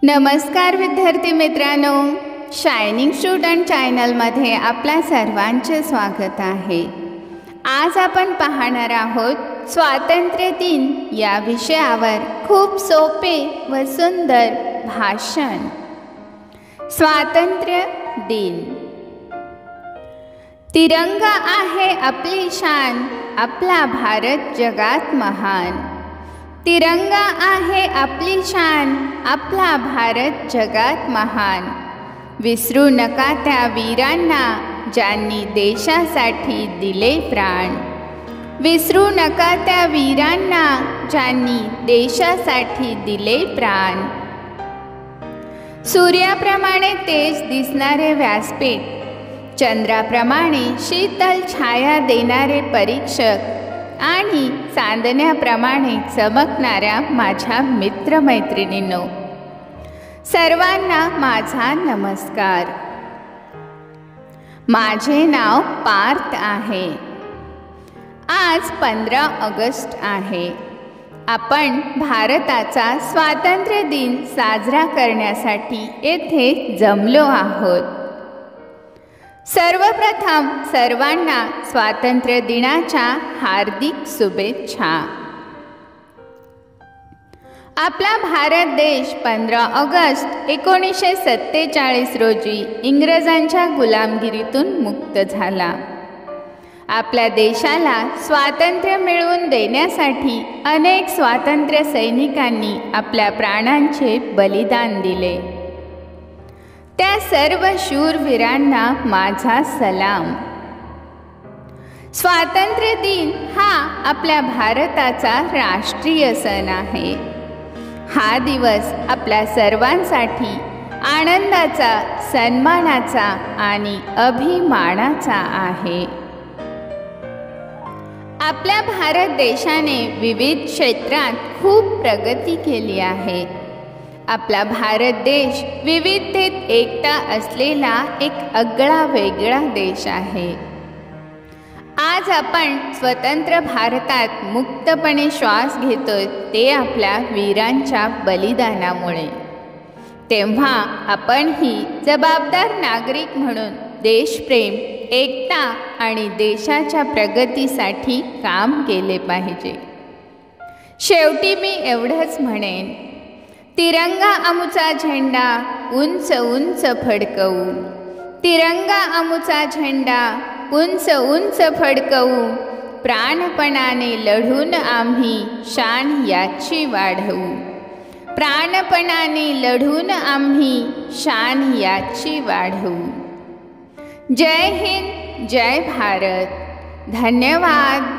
नमस्कार विद्यार्थी मित्रांनो, शायनिंग स्टुडंट चॅनलमध्ये आपल्या सर्वांचे स्वागत आहे। आज आपण पाहणार आहोत स्वातंत्र्य दिन या विषयावर खूप सोपे व सुंदर भाषण। स्वातंत्र्य दिन। तिरंगा आहे आपली शान, आपला भारत जगात महान। तिरंगा आहे आपली शान, आपला भारत जगात महान। विसरू नका त्या वीरांना, ज्यांनी देशासाठी दिले प्राण। विसरू नका त्या वीरांना, ज्यांनी देशासाठी दिले प्राण। सूर्याप्रमाणे तेज दिसणारे व्यासपीठ, चंद्राप्रमाणे शीतल छाया देणारे परीक्षक आणि चांदण्याप्रमाणे चमकणाऱ्या माझ्या मित्रमैत्रिणींनो, सर्वांना माझा नमस्कार। माझे नाव पार्थ आहे। आज 15 ऑगस्ट आहे। आपण भारताचा स्वातंत्र्य दिन साजरा करण्यासाठी येथे जमलो आहोत। सर्वप्रथम सर्वांना स्वातंत्र्य दिनाच्या हार्दिक शुभेच्छा। आपला भारत देश 15 ऑगस्ट 1947 रोजी इंग्रजांच्या गुलामगिरीतून मुक्त झाला। आपल्या देशाला स्वातंत्र्य मिळवून देण्यासाठी अनेक स्वातंत्र्य सैनिकांनी आपल्या प्राणांचे बलिदान दिले। त्या सर्व शूरवीरांना माझा सलाम। स्वातंत्र्य दिन हा आपल्या भारताचा राष्ट्रीय सण आहे। हा दिवस आपल्या सर्वांसाठी आनंदाचा, सन्मानाचा आणि अभिमानाचा आहे। आपल्या भारत देशाने विविध क्षेत्रात खूप प्रगती केली आहे। आपला भारत देश विविधतेत एकता असलेला एक आगळा वेगळा देश आहे। आज आपण स्वतंत्र भारतात मुक्तपणे श्वास घेतोय ते आपल्या वीरांच्या बलिदानामुळे। तेव्हा आपणही जबाबदार नागरिक म्हणून देशप्रेम, एकता आणि देशाच्या प्रगतीसाठी काम केले पाहिजे। शेवटी मी एवढंच म्हणेन, तिरंगा आमुचा झेंडा उंच उंच फडकवू। तिरंगा आमुचा झेंडा उंच उंच फडकवू। प्राणपणाने लढून आम्ही शान याची वाढवू। प्राणपणाने लढून आम्ही शान याची वाढवू। जय हिंद, जय भारत। धन्यवाद।